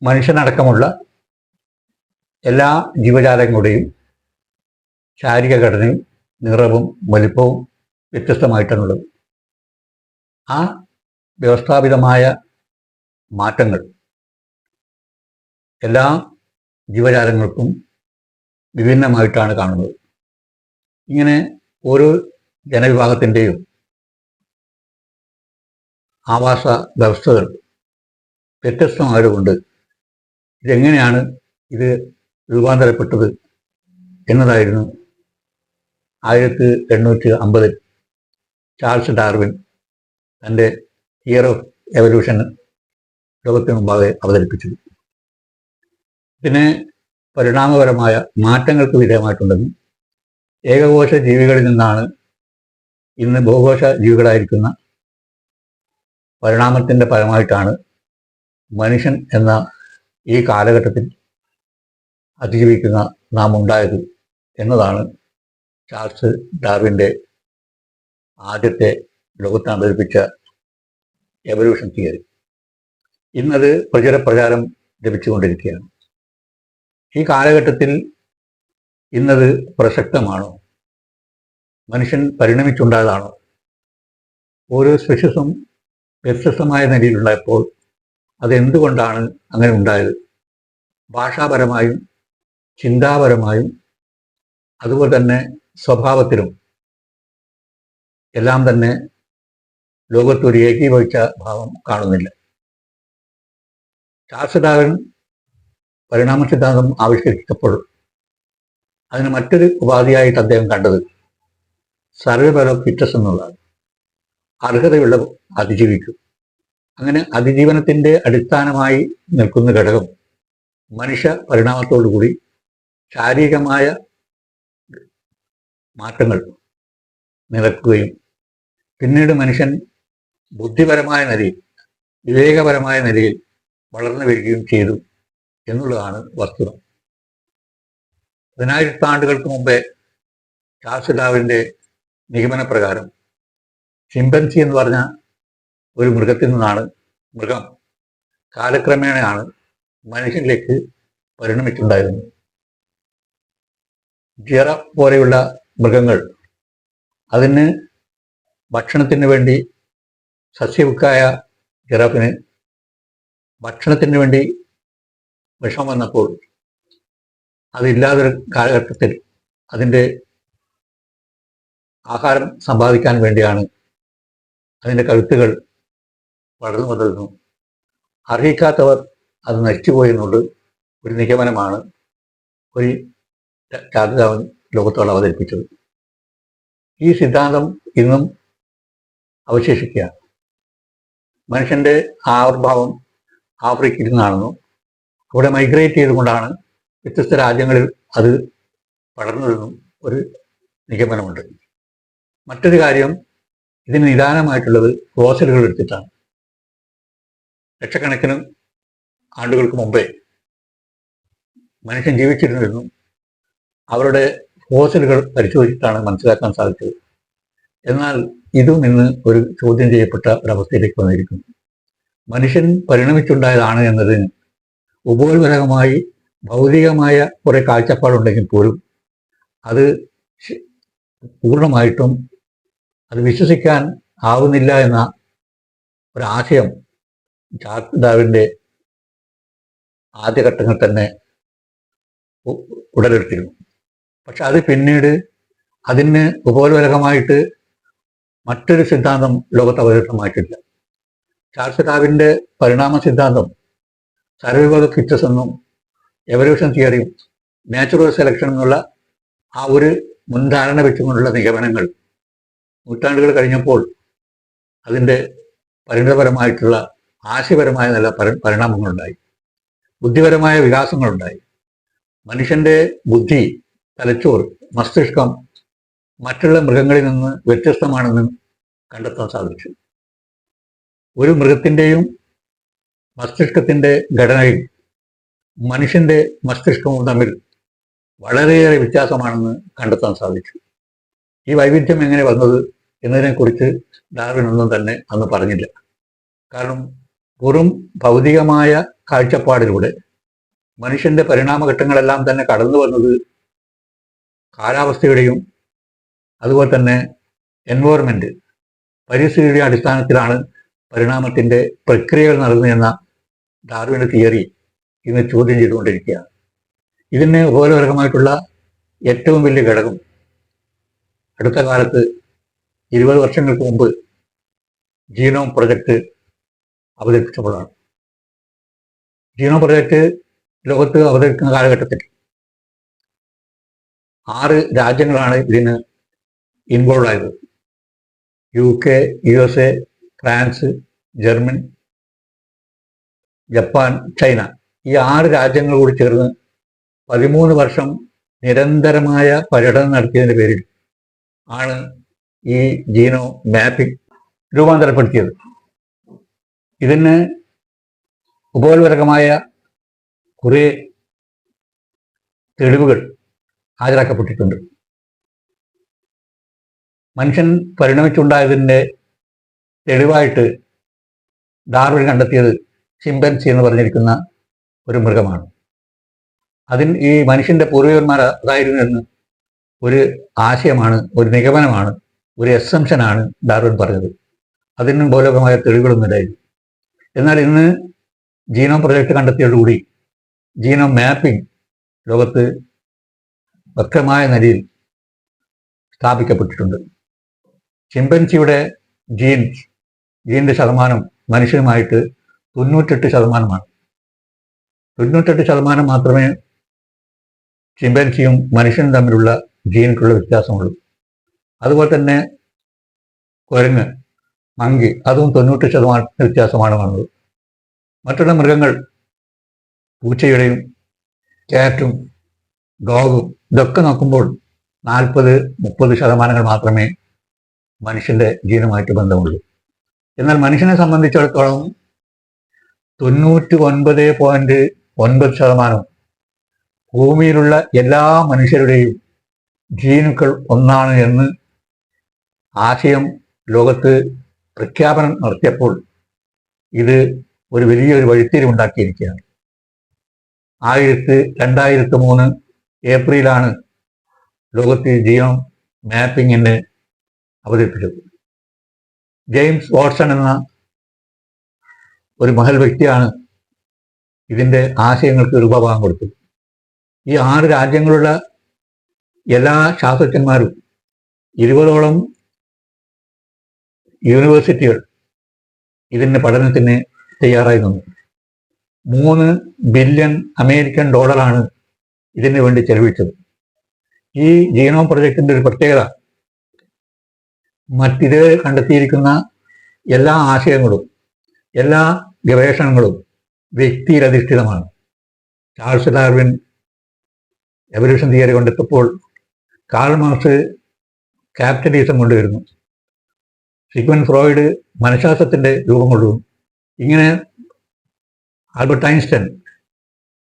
മനുഷ്യനടക്കമുള്ള എല്ലാ ജീവജാലങ്ങളുടെയും ശാരീരിക ഘടനയും നിറവും വലിപ്പവും വ്യത്യസ്തമായിട്ടാണുള്ളത്. ആ വ്യവസ്ഥാപിതമായ മാറ്റങ്ങൾ എല്ലാ ജീവജാലങ്ങൾക്കും വിഭിന്നമായിട്ടാണ് കാണുന്നത്. ഇങ്ങനെ ഓരോ ജനവിഭാഗത്തിൻ്റെയും ആവാസ വ്യവസ്ഥകൾ വ്യത്യസ്തമായതുകൊണ്ട് ഇതെങ്ങനെയാണ് ഇത് രൂപാന്തരപ്പെട്ടത് എന്നതായിരുന്നു 1850 ചാൾസ് ഡാർവിൻ തൻ്റെ തിയറി ഓഫ് എവല്യൂഷൻ ലോകത്തിന് മുമ്പാകെ അവതരിപ്പിച്ചത്. ഇതിന് പരിണാമപരമായ മാറ്റങ്ങൾക്ക് വിധേയമായിട്ടുണ്ടെന്നും ഏകകോശ ജീവികളിൽ നിന്നാണ് ഇന്ന് ബഹുകോശ ജീവികളായിരിക്കുന്ന പരിണാമത്തിൻ്റെ ഫലമായിട്ടാണ് മനുഷ്യൻ എന്ന ഈ കാലഘട്ടത്തിൽ അതിജീവിക്കുന്ന നാം ഉണ്ടായത് എന്നതാണ് ചാൾസ് ഡാർവിൻ്റെ ആദ്യത്തെ ലോകത്ത് അവതരിപ്പിച്ച എവല്യൂഷൻ തിയറി. ഇന്നത് പ്രചാരം ലഭിച്ചുകൊണ്ടിരിക്കുകയാണ്. ഈ കാലഘട്ടത്തിൽ ഇന്നത് പ്രസക്തമാണോ? മനുഷ്യൻ പരിണമിച്ചുണ്ടായതാണോ? ഓരോ സ്പെഷ്യസും വ്യത്യസ്തമായ നിലയിലുണ്ടായപ്പോൾ അതെന്തുകൊണ്ടാണ് അങ്ങനെ ഉണ്ടായത്? ഭാഷാപരമായും ചിന്താപരമായും അതുപോലെ തന്നെ സ്വഭാവത്തിലും എല്ലാം തന്നെ ലോകത്തൊരു ഏകീഭവിച്ച ഭാവം കാണുന്നില്ല. ചാൾസ് ഡാർവിൻ പരിണാമ സിദ്ധാന്തം ആവിഷ്കരിച്ചപ്പോൾ അതിന് മറ്റൊരു ഉപാധിയായിട്ട് അദ്ദേഹം കണ്ടത് സർവൈവൽ ഓഫ് ഫിറ്റസ് എന്നുള്ളതാണ്. അർഹതയുള്ള അതിജീവിക്കും. അങ്ങനെ അതിജീവനത്തിൻ്റെ അടിസ്ഥാനമായി നിൽക്കുന്ന ഘടകം മനുഷ്യ പരിണാമത്തോടുകൂടി ശാരീരികമായ മാറ്റങ്ങൾ നിലക്കുകയും പിന്നീട് മനുഷ്യൻ ബുദ്ധിപരമായ നിലയിൽ വിവേകപരമായ നിലയിൽ വളർന്നു വരികയും ചെയ്തു എന്നുള്ളതാണ് വസ്തുത. 10,000 ആണ്ടുകൾക്ക് മുമ്പേ ചാൾസ് ഡാർവിൻ്റെ നിഗമനപ്രകാരം ചിമ്പൻസി എന്ന് പറഞ്ഞ ഒരു മൃഗത്തിൽ നിന്നാണ് മൃഗം കാലക്രമേണയാണ് മനുഷ്യനിലേക്ക് പരിണമിച്ചുണ്ടായിരുന്നത്. ജിറാഫ് പോലെയുള്ള മൃഗങ്ങൾ അതിന് ഭക്ഷണത്തിന് വേണ്ടി സസ്യഭുക്കായ ജിറാഫിന് ഭക്ഷണത്തിന് വേണ്ടി വിഷം വന്നപ്പോൾ അതില്ലാതൊരു കാലഘട്ടത്തിൽ അതിൻ്റെ ആഹാരം സമ്പാദിക്കാൻ വേണ്ടിയാണ് അതിൻ്റെ കഴുത്തുകൾ വളർന്നു വന്നതെന്നും അർഹിക്കാത്തവർ അത് നശിച്ചുപോയി എന്നുള്ള ഒരു നിഗമനമാണ് ഒരു ചാർജാവൻ ലോകത്തോട് അവതരിപ്പിച്ചത്. ഈ സിദ്ധാന്തം ഇന്നും അവശേഷിക്കുക. മനുഷ്യൻ്റെ ആവിർഭാവം ആഫ്രിക്കയിൽ നിന്നാണെന്നും അവിടെ മൈഗ്രേറ്റ് ചെയ്തുകൊണ്ടാണ് വ്യത്യസ്ത രാജ്യങ്ങളിൽ അത് പടർന്നതെന്നും ഒരു നിഗമനമുണ്ട്. മറ്റൊരു കാര്യം, ഇതിന് നിദാനമായിട്ടുള്ളത് ഫോസിലുകൾ എടുത്തിട്ടാണ്. ലക്ഷക്കണക്കിന് ആണ്ടുകൾക്ക് മുമ്പേ മനുഷ്യൻ ജീവിച്ചിരുന്നിരുന്നു അവരുടെ ഫോസിലുകൾ പരിശോധിച്ചിട്ടാണ് മനസ്സിലാക്കാൻ സാധിച്ചത്. എന്നാൽ ഇതും ഇന്ന് ഒരു ചോദ്യം ചെയ്യപ്പെട്ട ഒരവസ്ഥയിലേക്ക് വന്നിരിക്കുന്നു. മനുഷ്യൻ പരിണമിച്ചുണ്ടായതാണ് എന്നതിന് ഉപോത്ബലകമായി ഭൗതികമായ കുറെ കാഴ്ചപ്പാടുണ്ടെങ്കിൽ പോലും അത് പൂർണ്ണമായിട്ടും അത് വിശ്വസിക്കാൻ ആവുന്നില്ല എന്ന ഒരാശയം ചാൾസ് ഡാർവിൻ്റെ ആദ്യഘട്ടങ്ങൾ തന്നെ ഉടലെടുത്തിരുന്നു. പക്ഷെ അത് പിന്നീട് അതിന് ഉപോത്ബലകമായിട്ട് മറ്റൊരു സിദ്ധാന്തം ലോകത്ത് അവതരിതമായിട്ടില്ല. ചാൾസ് ഡാർവിൻ്റെ പരിണാമ സിദ്ധാന്തം സർവൈവൽ ഓഫ് ഫിറ്റസ് എന്നും എവല്യൂഷൻ തിയറിയും നാച്ചുറൽ സെലക്ഷൻ എന്നുള്ള ആ ഒരു മുൻധാരണ വെച്ചുകൊണ്ടുള്ള നിഗമനങ്ങൾ നൂറ്റാണ്ടുകൾ കഴിഞ്ഞപ്പോൾ അതിൻ്റെ പരിണതപരമായിട്ടുള്ള ആശയപരമായ നല്ല പരിണാമങ്ങളുണ്ടായി, ബുദ്ധിപരമായ വികാസങ്ങളുണ്ടായി. മനുഷ്യൻ്റെ ബുദ്ധി, തലച്ചോർ, മസ്തിഷ്കം മറ്റുള്ള മൃഗങ്ങളിൽ നിന്ന് വ്യത്യസ്തമാണെന്ന് കണ്ടെത്താൻ സാധിച്ചു. ഒരു മൃഗത്തിൻ്റെയും മസ്തിഷ്കത്തിൻ്റെ ഘടനയും മനുഷ്യൻ്റെ മസ്തിഷ്കവും തമ്മിൽ വളരെയേറെ വ്യത്യാസമാണെന്ന് കണ്ടെത്താൻ സാധിച്ചു. ഈ വൈവിധ്യം എങ്ങനെ വന്നത് എന്നതിനെക്കുറിച്ച് ഡാർവിൻ ഒന്നും തന്നെ അന്ന് പറഞ്ഞില്ല. കാരണം വെറും ഭൗതികമായ കാഴ്ചപ്പാടിലൂടെ മനുഷ്യന്റെ പരിണാമഘട്ടങ്ങളെല്ലാം തന്നെ കടന്നു വന്നത് കാലാവസ്ഥയുടെയും അതുപോലെ തന്നെ എൻവയോൺമെന്റ് പരിസ്ഥിതിയുടെ അടിസ്ഥാനത്തിലാണ് പരിണാമത്തിന്റെ പ്രക്രിയകൾ നടന്നതെന്ന ഡാർവിന്റെ തിയറി ഇന്ന് ചോദ്യം ചെയ്തുകൊണ്ടിരിക്കുകയാണ്. ഇതിന് ഉപോത്ബലകമായിട്ടുള്ള ഏറ്റവും വലിയ ഘടകം അടുത്ത കാലത്ത് 20 വർഷങ്ങൾക്ക് മുമ്പ് ജീനോം പ്രൊജക്ട് അവതരിപ്പിച്ചപ്പോഴാണ്. ജീനോം പ്രൊജക്ട് ലോകത്ത് അവതരിക്കുന്ന കാലഘട്ടത്തിൽ 6 രാജ്യങ്ങളാണ് ഇതിന് ഇൻവോൾവ് ആയത്. UK, USA, France, German, Japan, China. ഈ 6 രാജ്യങ്ങൾ കൂടി ചേർന്ന് 13 വർഷം നിരന്തരമായ പര്യടനം നടത്തിയതിന്റെ പേരിൽ ആണ് ഈ ജീനോ മാപ്പിംഗ് രൂപാന്തരപ്പെടുത്തിയത്. ഇതിന് ഉപോത്ബലകമായ കുറെ തെളിവുകൾ ഹാജരാക്കപ്പെട്ടിട്ടുണ്ട്. മനുഷ്യൻ പരിണമിച്ചുണ്ടായതിൻ്റെ തെളിവായിട്ട് ഡാർവിൻ കണ്ടെത്തിയത് ചിമ്പൻസി എന്ന് പറഞ്ഞിരിക്കുന്ന ഒരു മൃഗമാണ്. ഈ മനുഷ്യന്റെ പൂർവികന്മാർ അതായിരുന്നു എന്ന് ഒരു ആശയമാണ്, ഒരു നിഗമനമാണ്, ഒരു എസംഷനാണ് ഡാർവിൻ പറഞ്ഞത്. അതിന് മൂലകമായ തെളിവുകളൊന്നുമില്ലായിരുന്നു. എന്നാൽ ഇന്ന് ജീനോം പ്രൊജക്ട് കണ്ടെത്തിയതോടുകൂടി ജീനോം മാപ്പിംഗ് ലോകത്ത് വ്യക്തമായ സ്ഥാപിക്കപ്പെട്ടിട്ടുണ്ട്. ചിമ്പൻസിയുടെ ജീനിന്റെ ശതമാനം മനുഷ്യനുമായിട്ട് 98%. 98% മാത്രമേ ചിമ്പൻസിയും മനുഷ്യനും തമ്മിലുള്ള ജീനുക്കുള്ള വ്യത്യാസമുള്ളൂ. അതുപോലെ തന്നെ കുരങ്ങ്, മങ്കി, അതും 98% വ്യത്യാസമാണ് വന്നത്. മറ്റുള്ള മൃഗങ്ങൾ, പൂച്ചയുടെയും ക്യാറ്റും ഡോഗും ഇതൊക്കെ നോക്കുമ്പോൾ 40-30% മാത്രമേ മനുഷ്യന്റെ ജീനുമായിട്ട് ബന്ധമുള്ളൂ. എന്നാൽ മനുഷ്യനെ സംബന്ധിച്ചിടത്തോളം 99.9% ഭൂമിയിലുള്ള എല്ലാ മനുഷ്യരുടെയും ജീനുക്കൾ ഒന്നാണ് എന്ന് ആശയം ലോകത്ത് പ്രഖ്യാപനം നടത്തിയപ്പോൾ ഇത് ഒരു വലിയൊരു വഴിത്തിരിവുണ്ടാക്കിയിരിക്കുകയാണ്. 2003 ഏപ്രിലാണ് ലോകത്ത് ജീനോം മാപ്പിങ്ങിനെ അവതരിപ്പിച്ചത്. ജെയിംസ് വാട്സൺ എന്ന ഒരു മഹൽ വ്യക്തിയാണ് ഇതിൻ്റെ ആശയങ്ങൾക്ക് രൂപഭാഗം കൊടുത്തത്. ഈ 6 രാജ്യങ്ങളുള്ള എല്ലാ ശാസ്ത്രജ്ഞന്മാരും 20ഓളം യൂണിവേഴ്സിറ്റികൾ ഇതിൻ്റെ പഠനത്തിന് തയ്യാറായി നിന്നു. $3 ബില്യൺ ഇതിനു വേണ്ടി ചെലവഴിച്ചത്. ഈ ജീനോം പ്രൊജക്ടിന്റെ ഒരു പ്രത്യേകത, മറ്റിത് കണ്ടെത്തിയിരിക്കുന്ന എല്ലാ ആശയങ്ങളും എല്ലാ ഗവേഷണങ്ങളും വ്യക്തിയിലധിഷ്ഠിതമാണ്. ചാൾസ് ഡാർവിൻ എവല്യൂഷൻ തിയറി കൊണ്ടെത്തപ്പോൾ കാൾ മാർക്സ് ക്യാപിറ്റലിസം കൊണ്ടുവരുന്നു. സിഗ്മണ്ട് ഫ്രോയിഡ് മനഃശാസ്ത്രത്തിന്റെ രൂപം കൊള്ളുന്നു. ഇങ്ങനെ ആൽബർട്ട് ഐൻസ്റ്റൈൻ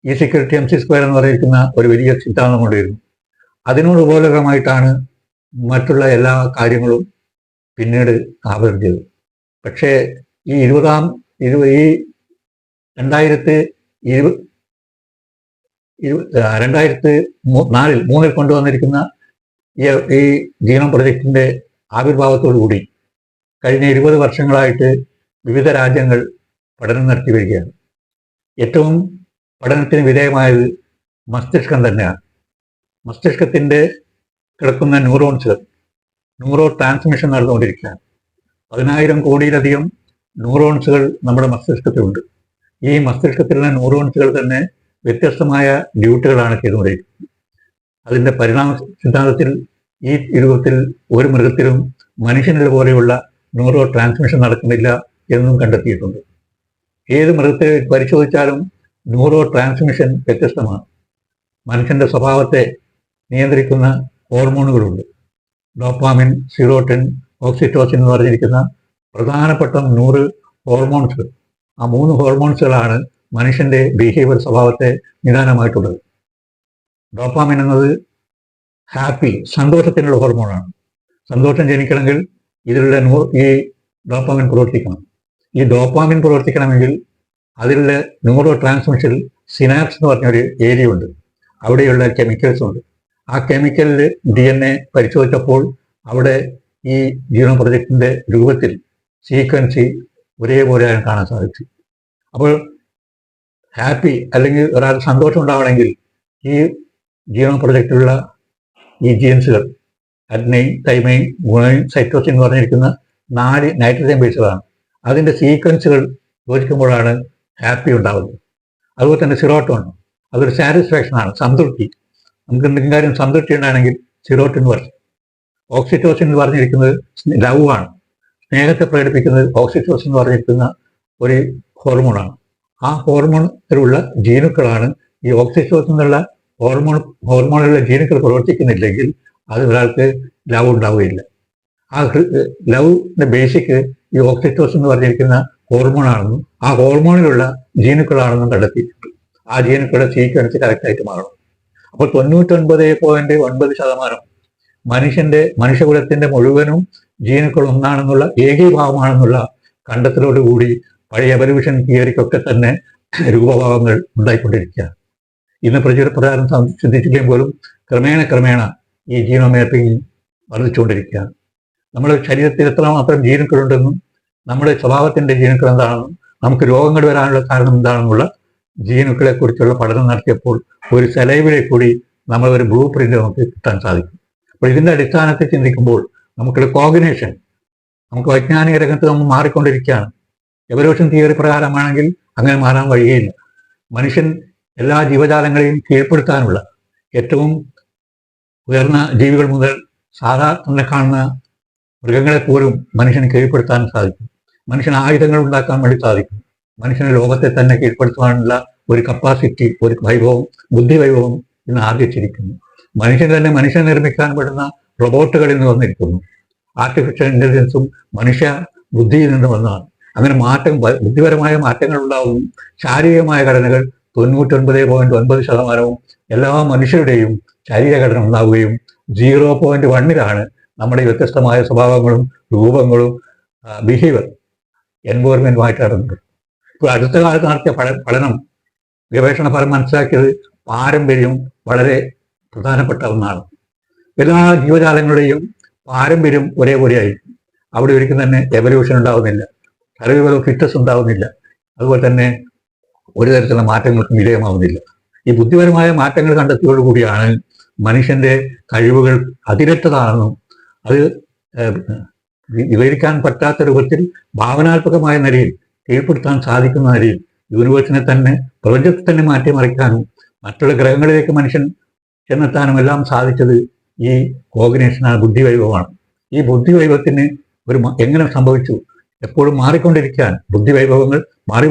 E=mc² എന്ന് പറഞ്ഞിരിക്കുന്ന ഒരു വലിയ സിദ്ധാന്തം കൊണ്ടുവരുന്നു. അതിനോട് ഉപകരമായിട്ടാണ് മറ്റുള്ള എല്ലാ കാര്യങ്ങളും പിന്നീട് ആവർത്തിച്ചത്. പക്ഷേ ഈ 2003 കൊണ്ടുവന്നിരിക്കുന്ന ഈ ജീനോം പ്രൊജക്ടിന്റെ ആവിർഭാവത്തോടുകൂടി കഴിഞ്ഞ 20 വർഷങ്ങളായിട്ട് വിവിധ രാജ്യങ്ങൾ പഠനം നടത്തി വരികയാണ്. ഏറ്റവും പഠനത്തിന് വിധേയമായത് മസ്തിഷ്കം തന്നെയാണ്. മസ്തിഷ്കത്തിന്റെ കിടക്കുന്ന ന്യൂറോൺസുകൾ ന്യൂറോ ട്രാൻസ്മിഷൻ നടന്നുകൊണ്ടിരിക്കുകയാണ്. 10,000 കോടിയിലധികം ന്യൂറോൺസുകൾ നമ്മുടെ മസ്തിഷ്കത്തിലുണ്ട്. ഈ മസ്തിഷ്കത്തിലുള്ള ന്യൂറോൺസുകൾ തന്നെ വ്യത്യസ്തമായ ഡ്യൂട്ടികളാണ് ചെയ്തുകൊണ്ടിരിക്കുന്നത്. അതിൻ്റെ പരിണാമ സിദ്ധാന്തത്തിൽ ഈ രൂപത്തിൽ ഒരു മൃഗത്തിലും മനുഷ്യനിൽ പോലെയുള്ള ന്യൂറോ ട്രാൻസ്മിഷൻ നടക്കുന്നില്ല എന്നും കണ്ടെത്തിയിട്ടുണ്ട്. ഏത് മൃഗത്തെ പരിശോധിച്ചാലും ന്യൂറോ ട്രാൻസ്മിഷൻ വ്യത്യസ്തമാണ്. മനുഷ്യന്റെ സ്വഭാവത്തെ നിയന്ത്രിക്കുന്ന ഹോർമോണുകളുണ്ട്. ഡോപ്പാമിൻ, സിറോട്ടിൻ, ഓക്സിറ്റോസിൻ എന്ന് പറഞ്ഞിരിക്കുന്ന പ്രധാനപ്പെട്ട 100 ഹോർമോൺസുകൾ. ആ 3 ഹോർമോൺസുകളാണ് മനുഷ്യന്റെ ബിഹേവിയർ സ്വഭാവത്തെ നിദാനമായിട്ടുള്ളത്. ഡോപ്പാമിൻ എന്നത് സന്തോഷത്തിനുള്ള ഹോർമോണാണ്. സന്തോഷം ജനിക്കണമെങ്കിൽ ഇതിലുള്ള ഈ ഡോപ്പാമിൻ പ്രവർത്തിക്കണം. ഈ ഡോപ്പാമിൻ പ്രവർത്തിക്കണമെങ്കിൽ അതിലുള്ള ന്യൂറോ ട്രാൻസ്മിഷൻ സിനാപ്സ് എന്ന് പറഞ്ഞൊരു ഏരിയ ഉണ്ട്. അവിടെയുള്ള കെമിക്കൽസ് ഉണ്ട്. ആ കെമിക്കലിൽ DNA പരിശോധിച്ചപ്പോൾ അവിടെ ഈ ജീനോം പ്രൊജക്റ്റിന്റെ രൂപത്തിൽ സീക്വൻസി ഒരേപോലെ കാണാൻ സാധിച്ചു. അപ്പോൾ ഹാപ്പി അല്ലെങ്കിൽ ഒരാൾ സന്തോഷം ഉണ്ടാവണമെങ്കിൽ ഈ ജീനോം പ്രൊജക്റ്റിലുള്ള ഈ ജീൻസുകൾ അഡ്നൈൻ, തൈമൈൻ, ഗുണൈൻ, സൈറ്റോസിൻ എന്ന് പറഞ്ഞിരിക്കുന്ന 4 നൈട്രജൻ ബേസുകളാണ്. അതിൻ്റെ സീക്വൻസുകൾ യോജിക്കുമ്പോഴാണ് ഹാപ്പി ഉണ്ടാകുന്നത്. അതുപോലെ തന്നെ സിറോട്ടോൺ, അതൊരു സാറ്റിസ്ഫാക്ഷനാണ്, സംതൃപ്തി. നമുക്ക് എന്തെങ്കിലും കാര്യം സംതൃപ്തി ഉണ്ടാണെങ്കിൽ സിറോട്ടിൻ പറയും. ഓക്സിറ്റോസിൻ എന്ന് പറഞ്ഞിരിക്കുന്നത് ലവ് ആണ്, സ്നേഹത്തെ പ്രകടിപ്പിക്കുന്നത് ഓക്സിറ്റോസിൻ എന്ന് പറഞ്ഞിരിക്കുന്ന ഒരു ഹോർമോണാണ്. ആ ഹോർമോണിലുള്ള ജീനുക്കളാണ് ഈ ഓക്സിറ്റോസിൻ എന്നുള്ള ഹോർമോണിലുള്ള ജീനുക്കൾ പ്രവർത്തിക്കുന്നില്ലെങ്കിൽ അത് ഒരാൾക്ക് ലവ് ഉണ്ടാവുകയില്ല. ആ ലവിന്റെ ബേസിക് ഈ ഓക്സിറ്റോസിൻ എന്ന് പറഞ്ഞിരിക്കുന്ന ഹോർമോണാണെന്നും ആ ഹോർമോണിലുള്ള ജീനുക്കളാണെന്നും കണ്ടെത്തിയിട്ടുണ്ട്. ആ ജീനുക്കളുടെ സീക്വൻസ് കറക്റ്റായിട്ട് മാറണം. അപ്പോൾ 99.9% മനുഷ്യകുലത്തിന്റെ മുഴുവനും ജീനുക്കൾ ഒന്നാണെന്നുള്ള ഏകീഭാവമാണെന്നുള്ള കണ്ടെത്തലോടുകൂടി പഴയ എവല്യൂഷൻ തിയറിക്കൊക്കെ തന്നെ രൂപഭാവങ്ങൾ ഉണ്ടായിക്കൊണ്ടിരിക്കുകയാണ്. ഇന്ന് പ്രചാരം ചിന്തിച്ചില്ലെങ്കിൽ പോലും ക്രമേണ ഈ ജീനോം മാപ്പിംഗ് വർദ്ധിച്ചുകൊണ്ടിരിക്കുകയാണ്. നമ്മുടെ ശരീരത്തിൽ എത്രമാത്രം ജീനുക്കളുണ്ടെന്നും നമ്മുടെ സ്വഭാവത്തിന്റെ ജീനുക്കൾ എന്താണെന്നും നമുക്ക് രോഗങ്ങൾ വരാനുള്ള കാരണം എന്താണെന്നുള്ള ജീനുക്കളെ കുറിച്ചുള്ള പഠനം നടത്തിയപ്പോൾ ഒരു സലൈവിലെ കൂടി നമ്മൾ ഒരു ബ്ലൂ പ്രിന്റ് നമുക്ക് കിട്ടാൻ സാധിക്കും. അപ്പോൾ ഇതിന്റെ അടിസ്ഥാനത്തിൽ ചിന്തിക്കുമ്പോൾ നമുക്കുള്ള കോഗ്നിഷൻ, നമുക്ക് വൈജ്ഞാനിക രംഗത്ത് നമ്മൾ മാറിക്കൊണ്ടിരിക്കുകയാണ്. എവല്യൂഷൻ തിയറി പ്രകാരമാണെങ്കിൽ അങ്ങനെ മാറാൻ വഴിയില്ല. മനുഷ്യൻ എല്ലാ ജീവജാലങ്ങളെയും കീഴ്പ്പെടുത്താനുള്ള ഏറ്റവും ഉയർന്ന ജീവികൾ മുതൽ സാധാരണ കാണുന്ന മൃഗങ്ങളെ പോലും മനുഷ്യന് കീഴ്പ്പെടുത്താൻ സാധിക്കും. മനുഷ്യന് ആയുധങ്ങൾ ഉണ്ടാക്കാൻ വേണ്ടി സാധിക്കും. മനുഷ്യന് ലോകത്തെ തന്നെ കീഴ്പ്പെടുത്താനുള്ള ഒരു കപ്പാസിറ്റി, ഒരു വൈഭവം, ബുദ്ധി വൈഭവം ഇന്ന് ആർജിച്ചിരിക്കുന്നു. മനുഷ്യന് തന്നെ മനുഷ്യനെ നിർമ്മിക്കാൻ പെടുന്ന റോബോട്ടുകളിൽ നിന്ന് വന്നിരിക്കുന്നു. ആർട്ടിഫിഷ്യൽ ഇന്റലിജൻസും മനുഷ്യ ബുദ്ധിയിൽ നിന്ന് വന്നതാണ്. അങ്ങനെ ബുദ്ധിപരമായ മാറ്റങ്ങൾ ഉണ്ടാവും. ശാരീരികമായ ഘടനകൾ 99.9% എല്ലാ മനുഷ്യരുടെയും ശരീരഘടന ഉണ്ടാവുകയും 0.1 നമ്മുടെ വ്യത്യസ്തമായ സ്വഭാവങ്ങളും രൂപങ്ങളും ബിഹേവിയർ എൻവയോൺമെന്റുമായിട്ട് നടന്നത്. ഇപ്പോൾ അടുത്ത കാലത്ത് നടത്തിയ പഠനം, ഗവേഷണ ഫലം മനസ്സിലാക്കിയത് പാരമ്പര്യം വളരെ പ്രധാനപ്പെട്ട ഒന്നാണ്. എല്ലാ ജീവജാലങ്ങളുടെയും പാരമ്പര്യം ഒരേപോലെയായിരിക്കും. അവിടെ ഒരിക്കലും തന്നെ എവല്യൂഷൻ ഉണ്ടാവുന്നില്ല, സർവൈവൽ ഓഫ് ഫിറ്റ്നസ് ഉണ്ടാവുന്നില്ല. അതുപോലെ തന്നെ ഒരു തരത്തിലുള്ള മാറ്റങ്ങൾക്കും വിധേയമാവുന്നില്ല. ഈ ബുദ്ധിപരമായ മാറ്റങ്ങൾ കണ്ടെത്തിയോടുകൂടിയാണ് മനുഷ്യന്റെ കഴിവുകൾ അതിരറ്റതാണെന്നും അത് വിവരിക്കാൻ പറ്റാത്ത രൂപത്തിൽ ഭാവനാത്മകമായ നിലയിൽ കീഴ്പ്പെടുത്താൻ സാധിക്കുന്ന നിലയിൽ യൂണിവേഴ്സിനെ തന്നെ, പ്രപഞ്ചത്തെ തന്നെ മാറ്റിമറിക്കാനും മറ്റുള്ള ഗ്രഹങ്ങളിലേക്ക് മനുഷ്യൻ ചെന്നെത്താനും എല്ലാം സാധിച്ചത് ഈ കോഗ്നിഷനാണ്, ബുദ്ധിവൈഭവമാണ്. ഈ ബുദ്ധിവൈഭവത്തിന് എങ്ങനെ സംഭവിച്ചു? എപ്പോഴും മാറിക്കൊണ്ടിരിക്കാൻ ബുദ്ധിവൈഭവങ്ങൾ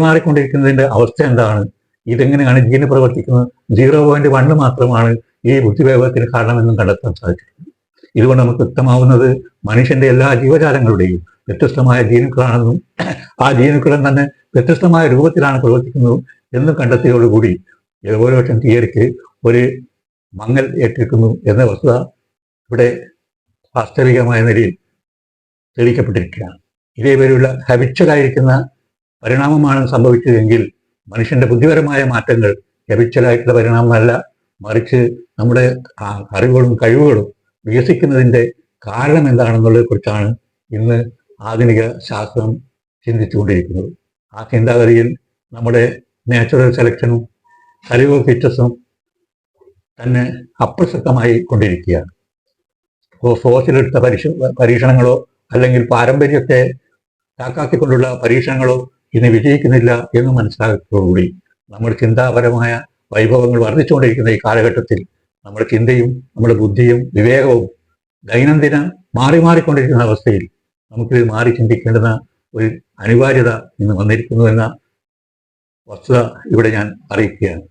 മാറിക്കൊണ്ടിരിക്കുന്നതിന്റെ അവസ്ഥ എന്താണ്? ഇതെങ്ങനെയാണ് ജീന് പ്രവർത്തിക്കുന്നത്? 0.1 മാത്രമാണ് ഈ ബുദ്ധിവൈഭവത്തിന് കാരണമെന്നും കണ്ടെത്താൻ സാധിച്ചിട്ടുണ്ട്. ഇതുകൊണ്ട് നമുക്ക് വ്യക്തമാവുന്നത് മനുഷ്യന്റെ എല്ലാ ജീവജാലങ്ങളുടെയും വ്യത്യസ്തമായ ജീനുക്കളാണെന്നും ആ ജീനുക്കളും തന്നെ വ്യത്യസ്തമായ രൂപത്തിലാണ് പ്രവർത്തിക്കുന്നതും എന്നും കണ്ടെത്തിയതോടുകൂടി എവല്യൂഷൻ തിയറിക്ക് ഒരു മങ്ങൽ ഏറ്റിരിക്കുന്നു എന്ന വസ്തുത ഇവിടെ വാസ്തവികമായ നിലയിൽ തെളിയിക്കപ്പെട്ടിരിക്കുകയാണ്. ഇതേവരെയുള്ള ഹാബിച്വലായിരിക്കുന്ന പരിണാമമാണ് സംഭവിച്ചതെങ്കിൽ മനുഷ്യന്റെ ബുദ്ധിപരമായ മാറ്റങ്ങൾ ഹാബിച്വലായിട്ടുള്ള പരിണാമമല്ല, മറിച്ച് നമ്മുടെ അറിവുകളും കഴിവുകളും വികസിക്കുന്നതിൻ്റെ കാരണം എന്താണെന്നുള്ളതിനെ കുറിച്ചാണ് ഇന്ന് ആധുനിക ശാസ്ത്രം ചിന്തിച്ചുകൊണ്ടിരിക്കുന്നത്. ആ ചിന്താഗതിയിൽ നമ്മുടെ നാച്ചുറൽ സെലക്ഷനും സർവൈവൽ ഓഫ് ഫിറ്റ്നസും തന്നെ അപ്രസക്തമായി കൊണ്ടിരിക്കുകയാണ്. ഫോസിലെടുത്ത പരീക്ഷണങ്ങളോ അല്ലെങ്കിൽ പാരമ്പര്യത്തെ ചാക്കാക്കിക്കൊണ്ടുള്ള പരീക്ഷണങ്ങളോ ഇന്ന് വിജയിക്കുന്നില്ല എന്ന് മനസ്സിലാക്കിയതോടുകൂടി നമ്മുടെ ചിന്താപരമായ വൈഭവങ്ങൾ വർദ്ധിച്ചുകൊണ്ടിരിക്കുന്ന ഈ കാലഘട്ടത്തിൽ നമ്മുടെ ചിന്തയും നമ്മുടെ ബുദ്ധിയും വിവേകവും ദൈനംദിന മാറിക്കൊണ്ടിരിക്കുന്ന അവസ്ഥയിൽ നമുക്കിത് മാറി ചിന്തിക്കേണ്ടുന്ന ഒരു അനിവാര്യത ഇന്ന് വന്നിരിക്കുന്നു എന്ന വസ്തുത ഇവിടെ ഞാൻ അറിയിക്കുകയാണ്.